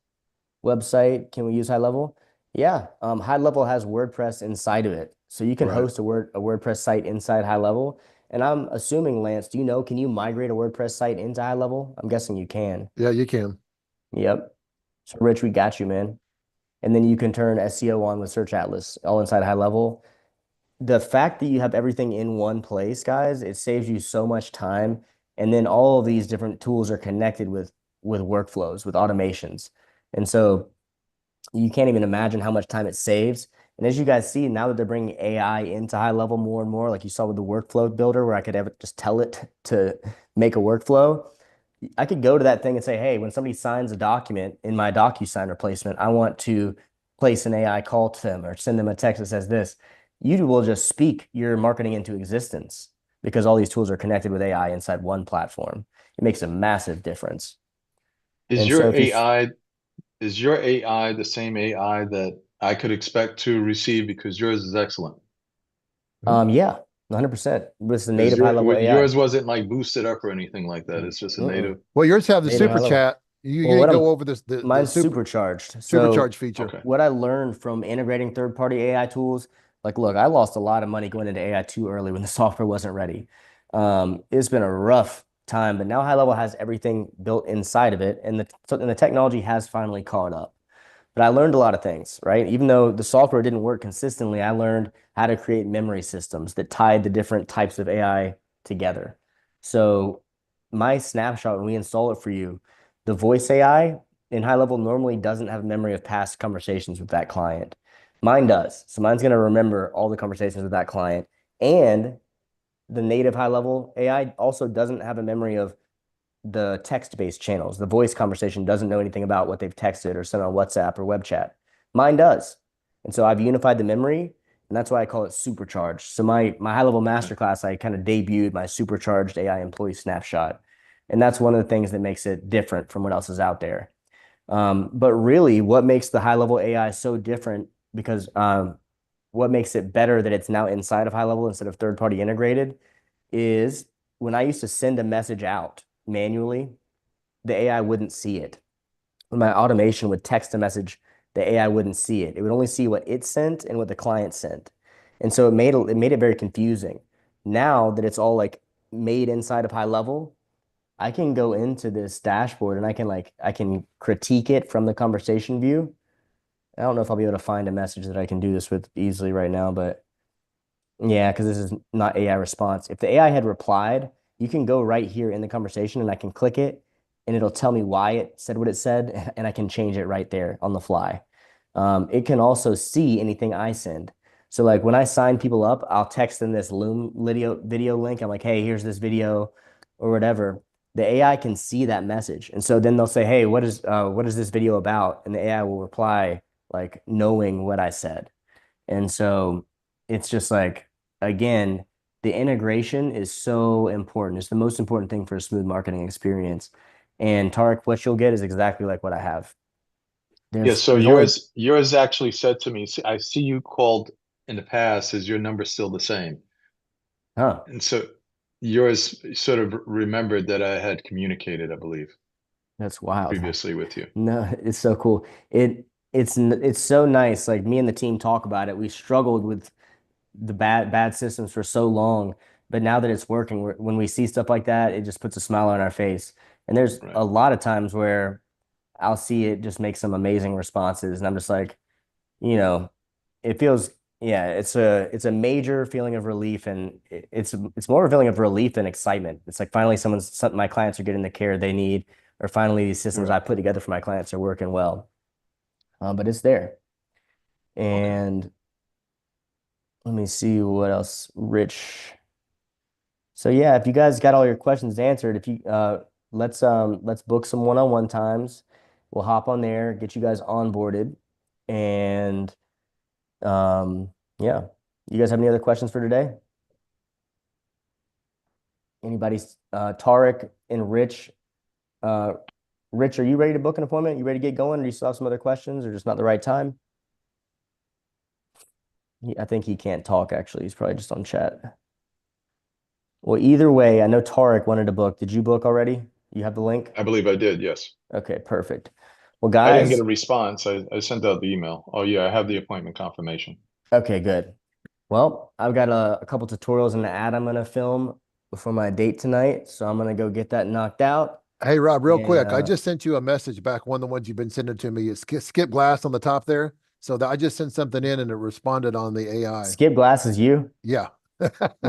[SPEAKER 2] website, can we use HighLevel? Yeah, HighLevel has WordPress inside of it, so you can
[SPEAKER 1] Right.
[SPEAKER 2] host a WordPress site inside HighLevel. And I'm assuming, Lance, do you know, can you migrate a WordPress site into HighLevel? I'm guessing you can.
[SPEAKER 1] Yeah, you can.
[SPEAKER 2] Yep. So Rich, we got you, man. And then you can turn SEO on with Search Atlas, all inside HighLevel. The fact that you have everything in one place, guys, it saves you so much time. And then all of these different tools are connected with workflows, with automations. And so you can't even imagine how much time it saves. And as you guys see, now that they're bringing AI into HighLevel more and more, like you saw with the workflow builder, where I could just tell it to make a workflow, I could go to that thing and say, hey, when somebody signs a document in my DocuSign replacement, I want to place an AI call to them or send them a text that says this. You will just speak your marketing into existence because all these tools are connected with AI inside one platform. It makes a massive difference.
[SPEAKER 3] Is
[SPEAKER 2] And so
[SPEAKER 3] your
[SPEAKER 2] if you,
[SPEAKER 3] AI is your AI the same AI that I could expect to receive because yours is excellent?
[SPEAKER 2] yeah, 100%. It's the
[SPEAKER 3] Because
[SPEAKER 2] native HighLevel AI.
[SPEAKER 3] yours wasn't like boosted up or anything like that. It's just a
[SPEAKER 2] Mm-mm.
[SPEAKER 3] native.
[SPEAKER 1] Well, yours have the
[SPEAKER 2] Native
[SPEAKER 1] super
[SPEAKER 2] HighLevel.
[SPEAKER 1] chat. You
[SPEAKER 2] Well,
[SPEAKER 1] didn't
[SPEAKER 2] what
[SPEAKER 1] go
[SPEAKER 2] I'm
[SPEAKER 1] over this the
[SPEAKER 2] mine's
[SPEAKER 1] super
[SPEAKER 2] supercharged. So
[SPEAKER 1] supercharge feature.
[SPEAKER 3] Okay.
[SPEAKER 2] what I learned from integrating third-party AI tools, like, look, I lost a lot of money going into AI too early when the software wasn't ready. It's been a rough time, but now HighLevel has everything built inside of it, and the technology has finally caught up. But I learned a lot of things, right? Even though the software didn't work consistently, I learned how to create memory systems that tied the different types of AI together. So my snapshot, when we install it for you, the voice AI in HighLevel normally doesn't have memory of past conversations with that client. Mine does. So mine's going to remember all the conversations with that client. And the native HighLevel AI also doesn't have a memory of the text-based channels. The voice conversation doesn't know anything about what they've texted or sent on WhatsApp or web chat. Mine does. And so I've unified the memory, and that's why I call it Supercharge. So my high-level masterclass, I kind of debuted my Supercharged AI employee snapshot. And that's one of the things that makes it different from what else is out there. But really, what makes the high-level AI so different, because what makes it better that it's now inside of HighLevel instead of third-party integrated, is when I used to send a message out manually, the AI wouldn't see it. When my automation would text a message, the AI wouldn't see it. It would only see what it sent and what the client sent. And so it made it very confusing. Now that it's all like made inside of HighLevel, I can go into this dashboard and I can critique it from the conversation view. I don't know if I'll be able to find a message that I can do this with easily right now, but yeah, because this is not AI response. If the AI had replied, you can go right here in the conversation and I can click it and it'll tell me why it said what it said and I can change it right there on the fly. It can also see anything I send. So like when I sign people up, I'll text them this Loom video link. I'm like, hey, here's this video or whatever. The AI can see that message. And so then they'll say, hey, what is this video about? And the AI will reply like knowing what I said. And so it's just like, again, the integration is so important. It's the most important thing for a smooth marketing experience. And Tarek, what you'll get is exactly like what I have.
[SPEAKER 3] Yeah, so
[SPEAKER 2] There's only,
[SPEAKER 3] yours actually said to me, I see you called in the past, is your number still the same?
[SPEAKER 2] huh,
[SPEAKER 3] And so yours sort of remembered that I had communicated, I believe,
[SPEAKER 2] that's wild.
[SPEAKER 3] previously with you.
[SPEAKER 2] No, it's so cool. It's so nice. Like me and the team talk about it. We struggled with the bad systems for so long, but now that it's working, when we see stuff like that, it just puts a smile on our face. And there's
[SPEAKER 3] Right.
[SPEAKER 2] a lot of times where I'll see it just make some amazing responses, and I'm just like, you know, it feels, yeah, it's a major feeling of relief, and it's more a feeling of relief than excitement. It's like finally my clients are getting the care they need, or finally these systems
[SPEAKER 3] Right.
[SPEAKER 2] I put together for my clients are working well. But it's there.
[SPEAKER 3] Okay.
[SPEAKER 2] And let me see what else, Rich. So yeah, if you guys got all your questions answered, if you let's book some one-on-one times. We'll hop on there, get you guys onboarded, and yeah. You guys have any other questions for today? Anybody? Tarek and Rich. Uh, Rich, are you ready to book an appointment? You ready to get going? Or do you still have some other questions, or just not the right time? I think he can't talk. Actually, he's probably just on chat. Well, either way, I know Tarek wanted to book. Did you book already? You have the link?
[SPEAKER 3] I believe I did, yes.
[SPEAKER 2] Okay, perfect. Well,
[SPEAKER 3] I didn't get
[SPEAKER 2] guys,
[SPEAKER 3] a response. I sent out the email. Oh yeah, I have the appointment confirmation.
[SPEAKER 2] okay, good. Well, I've got a couple tutorials in the ad I'm gonna film before my date tonight, so I'm gonna go get that knocked out.
[SPEAKER 1] Hey, Rob, real
[SPEAKER 2] And
[SPEAKER 1] quick, I just sent you a message back, one of the ones you've been sending to me. It's skip glass on the top there. So that I just sent something in and it responded on the AI.
[SPEAKER 2] Skip Glass is you.
[SPEAKER 1] Yeah.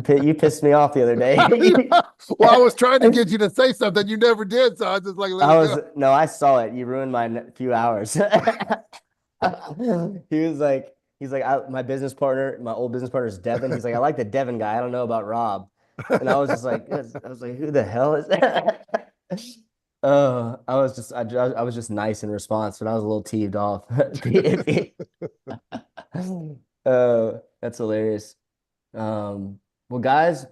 [SPEAKER 2] You pissed me off the other day.
[SPEAKER 1] Well, I was trying to get you to say something. You never did. So I was just like, let it go.
[SPEAKER 2] No, I saw it. You ruined my few hours. He's like, my business partner, my old business partner is Devin. He's like, I like the Devin guy. I don't know about Rob. And I was just like, who the hell is that? I was just nice in response, but I was a little teed off. That's hilarious. Well, guys,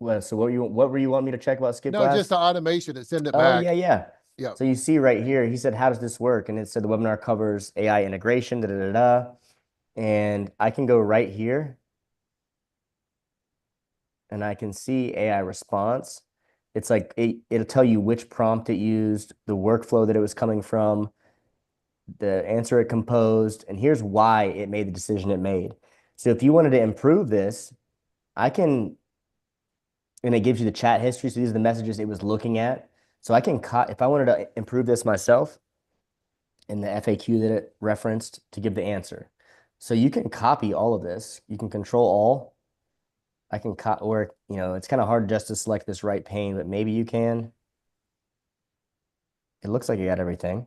[SPEAKER 2] so what were you wanting me to check about Skip
[SPEAKER 1] No,
[SPEAKER 2] Glass?
[SPEAKER 1] just the automation and send it
[SPEAKER 2] Oh,
[SPEAKER 1] back.
[SPEAKER 2] yeah.
[SPEAKER 1] Yeah.
[SPEAKER 2] So you see right here, he said, how does this work? And it said the webinar covers AI integration, da da da da. And I can go right here and I can see AI response. It's like it'll tell you which prompt it used, the workflow that it was coming from, the answer it composed, and here's why it made the decision it made. So if you wanted to improve this, I can, and it gives you the chat history. So these are the messages it was looking at. So I can if I wanted to improve this myself in the FAQ that it referenced to give the answer. So you can copy all of this. You can control all. I can or, it's kind of hard just to select this right pane, but maybe you can. It looks like you got everything.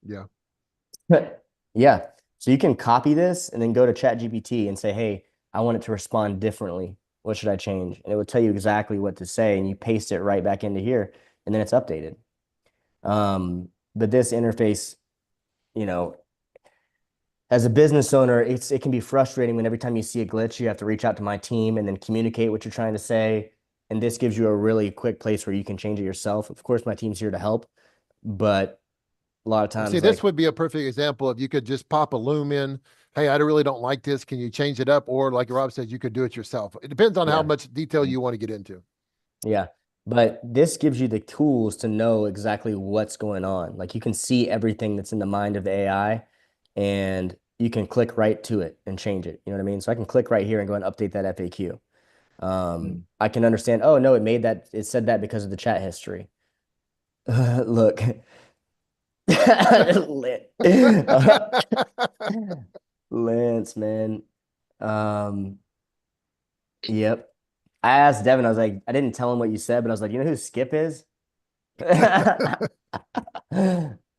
[SPEAKER 1] Yeah.
[SPEAKER 2] Yeah. So you can copy this and then go to ChatGPT and say, hey, I want it to respond differently. What should I change? And it would tell you exactly what to say, and you paste it right back into here, and then it's updated. But this interface, as a business owner, it can be frustrating when every time you see a glitch, you have to reach out to my team and then communicate what you're trying to say. And this gives you a really quick place where you can change it yourself. Of course, my team's here to help, but a lot of times,
[SPEAKER 1] See, this would be a perfect example if you could just pop a loom in. Hey, I really don't like this. Can you change it up? Or like Rob said, you could do it yourself. It depends on how much detail you want to get into.
[SPEAKER 2] Yeah. But this gives you the tools to know exactly what's going on. Like you can see everything that's in the mind of the AI and you can click right to it and change it. You know what I mean? So I can click right here and go and update that FAQ. I can understand, oh no, it said that because of the chat history. Look. Lance, man. Yep. I asked Devin, I was like, I didn't tell him what you said, but I was like, you know who Skip is?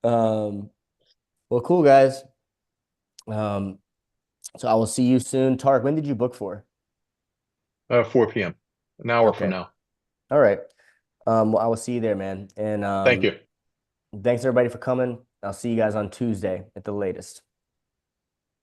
[SPEAKER 2] Well, cool, guys. So I will see you soon. Tarek, when did you book for?
[SPEAKER 3] 4 p.m. An hour from now.
[SPEAKER 2] All right. Well, I will see you there, man. And
[SPEAKER 3] Thank you.
[SPEAKER 2] thanks everybody for coming. I'll see you guys on Tuesday at the latest.